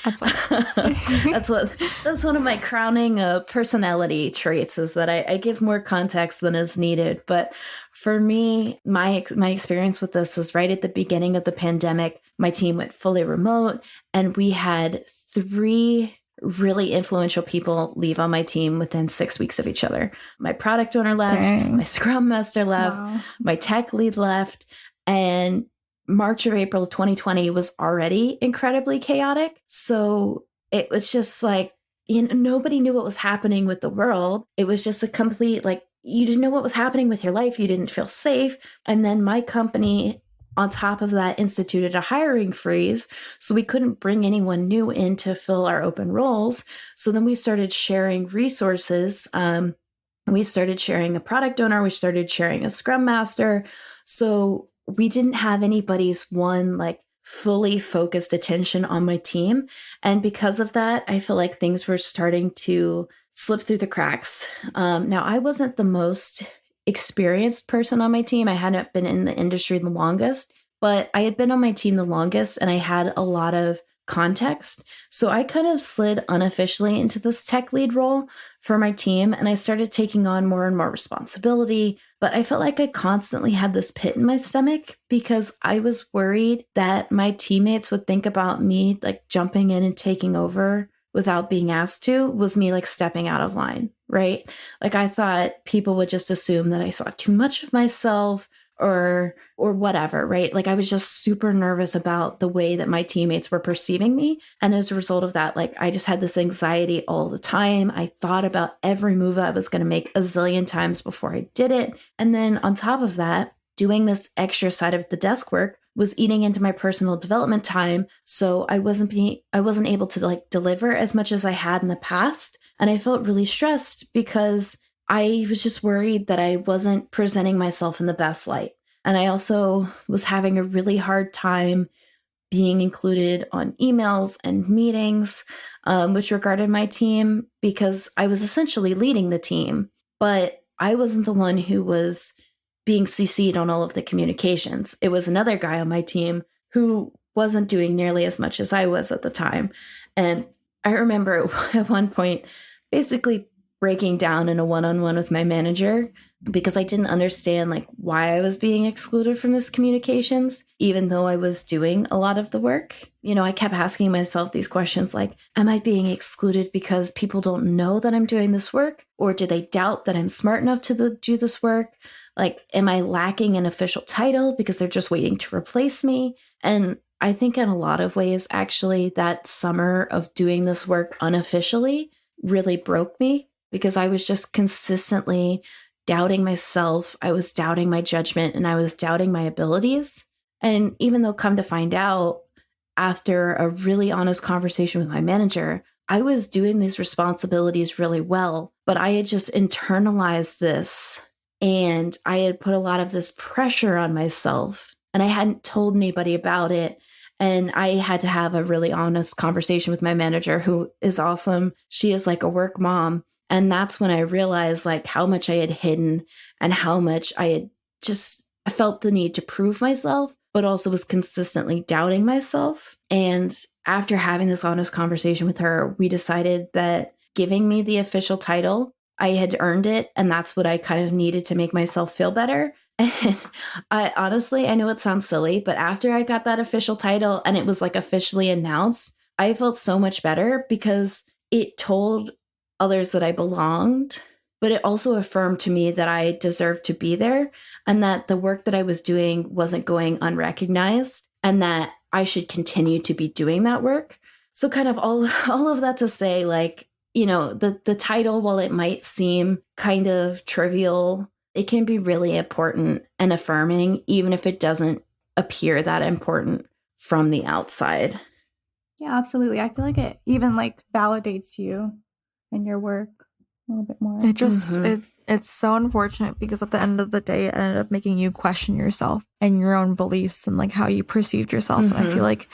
C: That's one of my crowning personality traits is that I give more context than is needed. But for me, my experience with this is right at the beginning of the pandemic. My team went fully remote, and we had 3 really influential people leave on my team within 6 weeks of each other. My product owner left, my scrum master left, my tech lead left, and March or April of 2020 was already incredibly chaotic. So it was just like, nobody knew what was happening with the world. It was just a complete, like, you didn't know what was happening with your life. You didn't feel safe. And then my company, on top of that, instituted a hiring freeze. So we couldn't bring anyone new in to fill our open roles. So then we started sharing resources. We started sharing a product owner. We started sharing a scrum master. So we didn't have anybody's one like fully focused attention on my team. And because of that, I feel like things were starting to slip through the cracks. Now, I wasn't the most experienced person on my team. I hadn't been in the industry the longest, but I had been on my team the longest and I had a lot of context. So I kind of slid unofficially into this tech lead role for my team and I started taking on more and more responsibility. But I felt like I constantly had this pit in my stomach because I was worried that my teammates would think about me like jumping in and taking over without being asked to was me like stepping out of line, right? Like I thought people would just assume that I thought too much of myself or whatever, right? Like I was just super nervous about the way that my teammates were perceiving me. And as a result of that, like I just had this anxiety all the time. I thought about every move I was going to make a zillion times before I did it. And then on top of that, doing this extra side of the desk work was eating into my personal development time. So I wasn't able to like deliver as much as I had in the past. And I felt really stressed because I was just worried that I wasn't presenting myself in the best light. And I also was having a really hard time being included on emails and meetings, which regarded my team because I was essentially leading the team, but I wasn't the one who was being CC'd on all of the communications. It was another guy on my team who wasn't doing nearly as much as I was at the time. And I remember at one point basically breaking down in a one-on-one with my manager because I didn't understand like why I was being excluded from this communications, even though I was doing a lot of the work. You know, I kept asking myself these questions like, am I being excluded because people don't know that I'm doing this work? Or do they doubt that I'm smart enough to do this work? Like, am I lacking an official title because they're just waiting to replace me? And I think in a lot of ways, actually, that summer of doing this work unofficially really broke me because I was just consistently doubting myself. I was doubting my judgment and I was doubting my abilities. And even though come to find out, after a really honest conversation with my manager, I was doing these responsibilities really well, but I had just internalized this and I had put a lot of this pressure on myself and I hadn't told anybody about it. And I had to have a really honest conversation with my manager, who is awesome. She is like a work mom. And that's when I realized like how much I had hidden and how much I felt the need to prove myself, but also was consistently doubting myself. And after having this honest conversation with her, we decided that giving me the official title, I had earned it. And that's what I kind of needed to make myself feel better. And I know it sounds silly, but after I got that official title and it was like officially announced, I felt so much better because it told others that I belonged, but it also affirmed to me that I deserved to be there and that the work that I was doing wasn't going unrecognized and that I should continue to be doing that work. So kind of all of that to say, like, you know, the title, while it might seem kind of trivial, it can be really important and affirming, even if it doesn't appear that important from the outside.
B: Yeah, absolutely. I feel like it even like validates you and your work a little bit more.
A: It just it's so unfortunate because at the end of the day it ended up making you question yourself and your own beliefs and like how you perceived yourself. And I feel like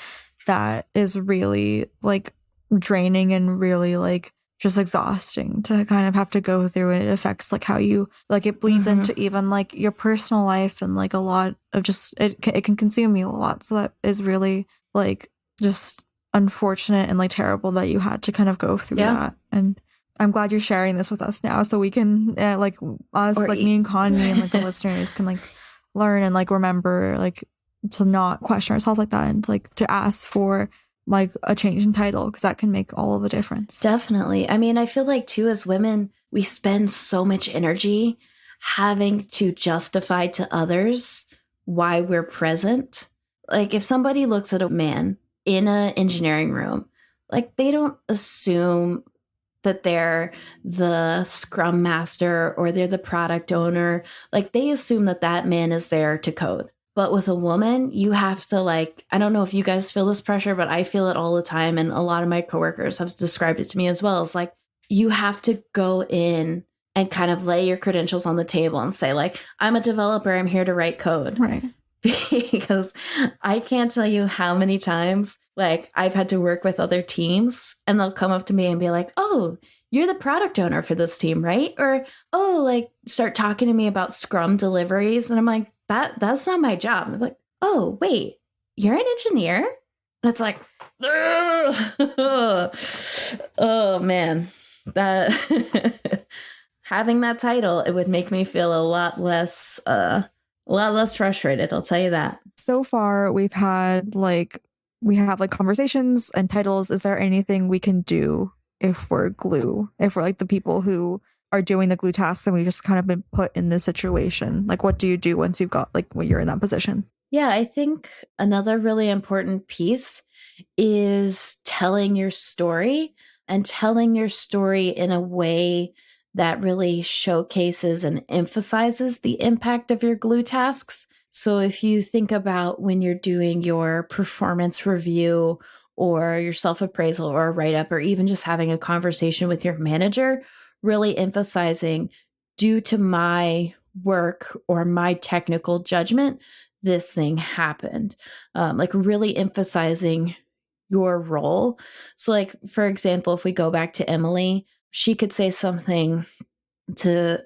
A: that is really like draining and really like just exhausting to kind of have to go through, and it affects like how you like it bleeds into even like your personal life and like a lot of just it can consume you a lot. So that is really like just unfortunate and like terrible that you had to kind of go through that. And I'm glad you're sharing this with us now so we can like us or like me and Connie and like the listeners can like learn and like remember like to not question ourselves like that and to, like to ask for like a change in title because that can make all of the difference.
C: Definitely. I mean, I feel like too as women we spend so much energy having to justify to others why we're present. Like if somebody looks at a man in an engineering room, like they don't assume that they're the scrum master or they're the product owner. Like they assume that that man is there to code. But with a woman, you have to like, I don't know if you guys feel this pressure, but I feel it all the time. And a lot of my coworkers have described it to me as well. It's like, you have to go in and kind of lay your credentials on the table and say like, I'm a developer, I'm here to write code.
A: Right.
C: Because I can't tell you how many times like I've had to work with other teams and they'll come up to me and be like, oh, you're the product owner for this team, right? Or, oh, like start talking to me about Scrum deliveries. And I'm like, that's not my job. And they're like, oh, wait, you're an engineer? And it's like, oh man, that having that title, it would make me feel a lot less frustrated. I'll tell you that.
A: So far, we have like conversations and titles. Is there anything we can do if we're glue? If we're like the people who are doing the glue tasks and we just kind of been put in this situation? Like, what do you do once you've got like when you're in that position?
C: Yeah, I think another really important piece is telling your story and telling your story in a way that really showcases and emphasizes the impact of your glue tasks. So if you think about when you're doing your performance review or your self-appraisal or a write-up or even just having a conversation with your manager, really emphasizing, due to my work or my technical judgment, this thing happened. Like really emphasizing your role. So like, for example, if we go back to Emily, she could say something like,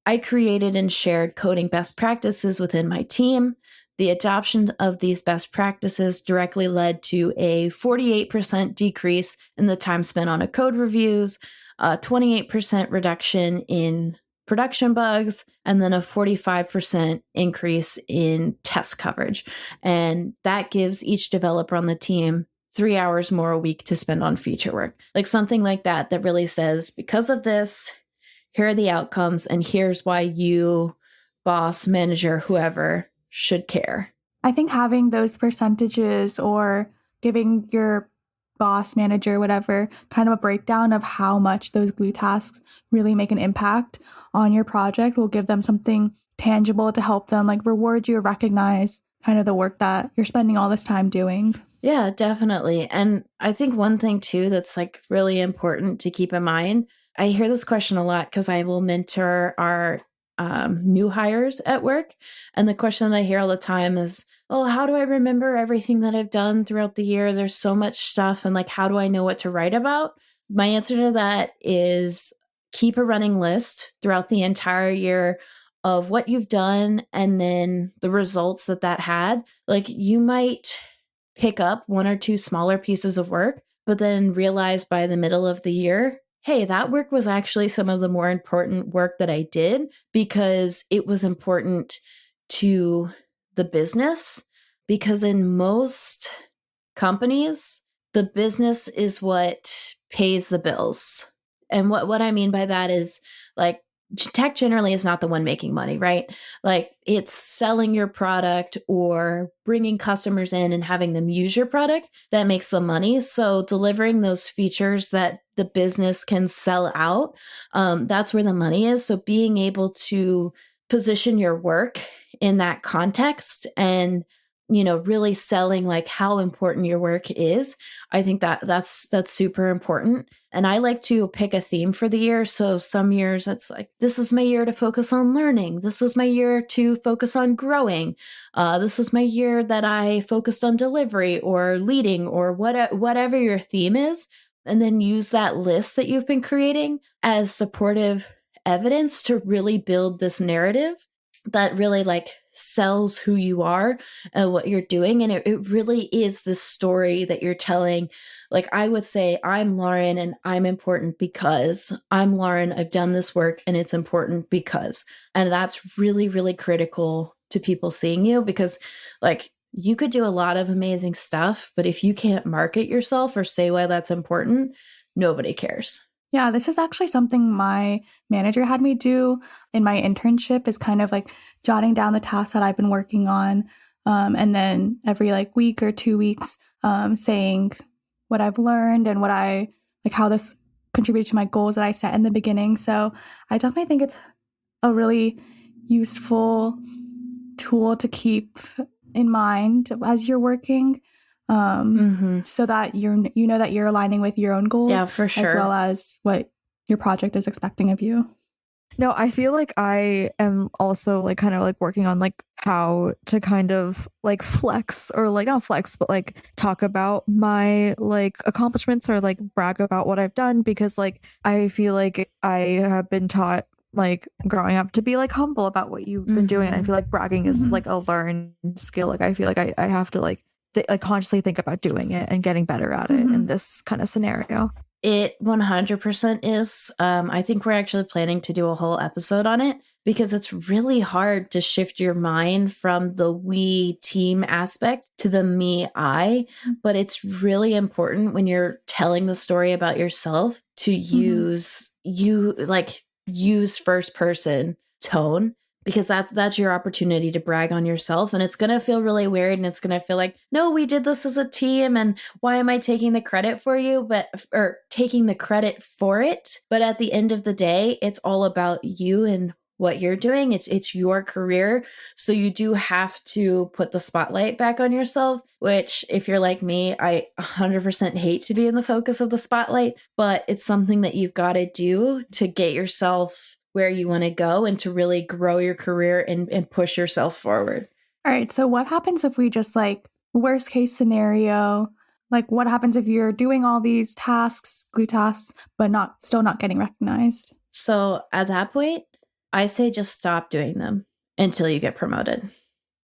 C: I created and shared coding best practices within my team. The adoption of these best practices directly led to a 48% decrease in the time spent on code reviews, a 28% reduction in production bugs, and then a 45% increase in test coverage. And that gives each developer on the team 3 hours more a week to spend on feature work. Like something like that really says, because of this, here are the outcomes, and here's why you, boss, manager, whoever, should care.
B: I think having those percentages or giving your boss, manager, whatever, kind of a breakdown of how much those glue tasks really make an impact on your project will give them something tangible to help them like reward you or recognize kind of the work that you're spending all this time doing.
C: Yeah, definitely. And I think one thing too that's like really important to keep in mind, I hear this question a lot because I will mentor our new hires at work. And the question that I hear all the time is, oh, how do I remember everything that I've done throughout the year? There's so much stuff. And like, how do I know what to write about? My answer to that is keep a running list throughout the entire year of what you've done and then the results that had. Like you might pick up one or two smaller pieces of work, but then realize by the middle of the year, hey, that work was actually some of the more important work that I did because it was important to the business. Because in most companies, the business is what pays the bills. And what I mean by that is like tech generally is not the one making money, right? Like it's selling your product or bringing customers in and having them use your product that makes the money. So delivering those features that the business can sell out, that's where the money is. So being able to position your work in that context and really selling like how important your work is. I think that's super important. And I like to pick a theme for the year. So some years it's like, this is my year to focus on learning. This was my year to focus on growing. This was my year that I focused on delivery or leading or whatever your theme is. And then use that list that you've been creating as supportive evidence to really build this narrative that really like sells who you are and what you're doing. And it really is this story that you're telling. Like I would say, I'm Lauren and I'm important because I'm Lauren. I've done this work and it's important because, and that's really, really critical to people seeing you because like you could do a lot of amazing stuff, but if you can't market yourself or say why that's important, nobody cares.
B: Yeah, this is actually something my manager had me do in my internship is kind of like jotting down the tasks that I've been working on. And then every like week or 2 weeks, saying what I've learned and what I like how this contributed to my goals that I set in the beginning. So I definitely think it's a really useful tool to keep in mind as you're working, so that you know that you're aligning with your own goals,
C: Yeah, for sure,
B: as well as what your project is expecting of you.
A: No, I feel like I am also like kind of like working on like how to kind of like flex, or like not flex, but like talk about my like accomplishments, or like brag about what I've done, because like I feel like I have been taught like growing up to be like humble about what you've been doing. And I feel like bragging is like a learned skill. Like I feel like I have to like consciously think about doing it and getting better at it in this kind of scenario.
C: It 100% is. I think we're actually planning to do a whole episode on it, because it's really hard to shift your mind from the we team aspect to the me I. But it's really important when you're telling the story about yourself to use first person tone, because that's your opportunity to brag on yourself. And it's going to feel really weird, and it's going to feel like, no, we did this as a team, and why am I taking the credit for you, or taking the credit for it? But at the end of the day, it's all about you and what you're doing. It's your career. So you do have to put the spotlight back on yourself, which, if you're like me, I 100% hate to be in the focus of the spotlight, but it's something that you've got to do to get yourself where you want to go and to really grow your career and push yourself forward.
B: All right. So what happens if we just like worst case scenario, like what happens if you're doing all these tasks, glue tasks, but still not getting recognized?
C: So at that point, I say just stop doing them until you get promoted.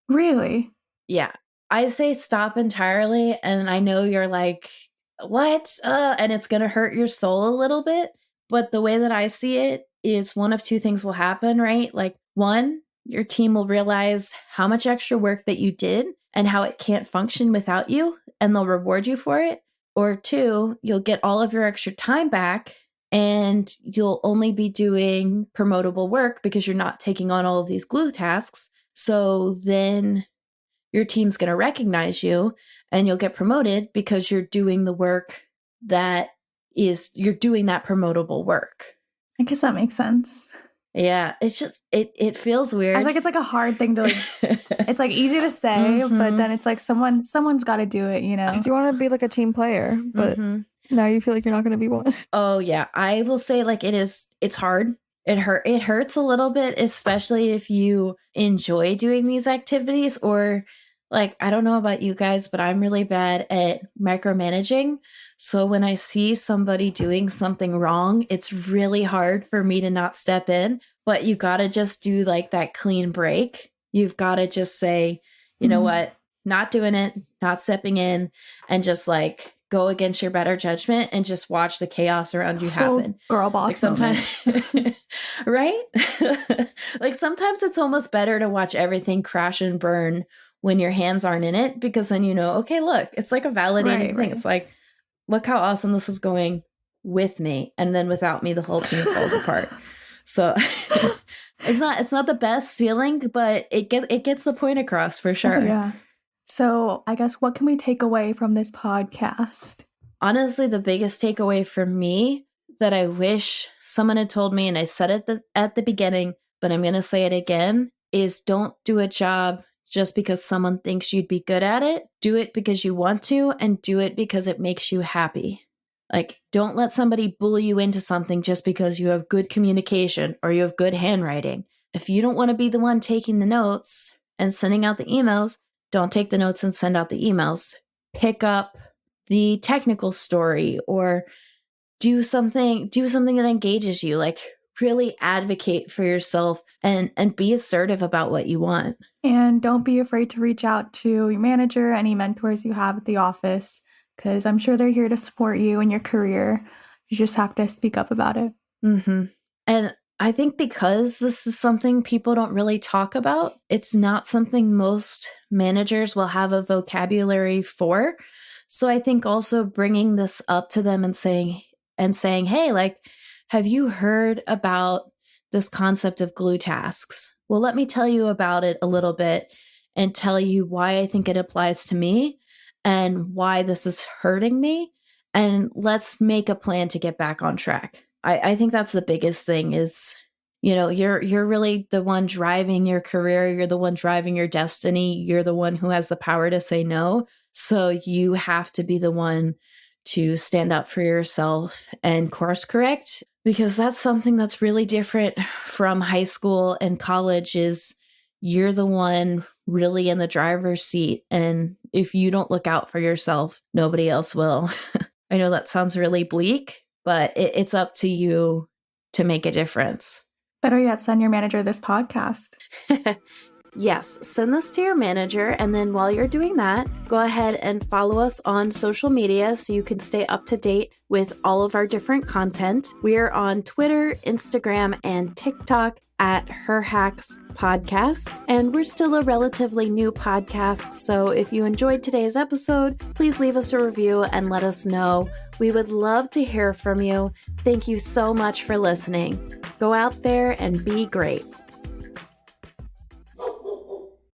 B: Really?
C: Yeah. I say stop entirely. And I know you're like, what? And it's going to hurt your soul a little bit. But the way that I see it is one of two things will happen, right? Like, one, your team will realize how much extra work that you did and how it can't function without you, and they'll reward you for it. Or two, you'll get all of your extra time back, and you'll only be doing promotable work because you're not taking on all of these glue tasks. So then your team's going to recognize you, and you'll get promoted because you're doing the work you're doing that promotable work.
B: I guess that makes sense.
C: Yeah, it's just, it feels weird.
B: I think it's like a hard thing to like, it's like easy to say, but then it's like someone's got to do it, you know?
A: Because you want to be like a team player, but now you feel like you're not going to be one.
C: Oh yeah. I will say like it's hard. It hurts a little bit, especially if you enjoy doing these activities, or like, I don't know about you guys, but I'm really bad at micromanaging. So when I see somebody doing something wrong, it's really hard for me to not step in. But you got to just do like that clean break. You've got to just say, you know what, not doing it, not stepping in, and just like go against your better judgment and just watch the chaos around you happen.
B: Girl boss.
C: Like sometimes, right? Like sometimes it's almost better to watch everything crash and burn when your hands aren't in it, because then you know, okay, look, it's like a validating thing. Right. It's like, look how awesome this is going with me, and then without me, the whole team falls apart. So it's not the best feeling, but it gets the point across for sure.
B: Oh, yeah. So I guess what can we take away from this podcast?
C: Honestly, the biggest takeaway for me that I wish someone had told me, and I said it at the beginning, but I'm going to say it again, is don't do a job just because someone thinks you'd be good at it. Do it because you want to, and do it because it makes you happy. Like, don't let somebody bully you into something just because you have good communication or you have good handwriting. If you don't want to be the one taking the notes and sending out the emails, don't take the notes and send out the emails. Pick up the technical story, or do something that engages you. Like, really advocate for yourself and be assertive about what you want.
B: And don't be afraid to reach out to your manager, any mentors you have at the office, because I'm sure they're here to support you in your career. You just have to speak up about it.
C: And I think because this is something people don't really talk about, it's not something most managers will have a vocabulary for. So I think also bringing this up to them and saying, hey, like, have you heard about this concept of glue tasks? Well, let me tell you about it a little bit and tell you why I think it applies to me and why this is hurting me. and let's make a plan to get back on track. I think that's the biggest thing is, you're really the one driving your career. You're the one driving your destiny. You're the one who has the power to say no. So you have to be the one to stand up for yourself and course correct, because that's something that's really different from high school and college is you're the one really in the driver's seat. And if you don't look out for yourself, nobody else will. I know that sounds really bleak, but it's up to you to make a difference.
B: Better yet, send your manager this podcast.
C: Yes, send this to your manager. And then while you're doing that, go ahead and follow us on social media so you can stay up to date with all of our different content. We are on Twitter, Instagram, and TikTok at HerHax Podcast. And we're still a relatively new podcast. So if you enjoyed today's episode, please leave us a review and let us know. We would love to hear from you. Thank you so much for listening. Go out there and be great.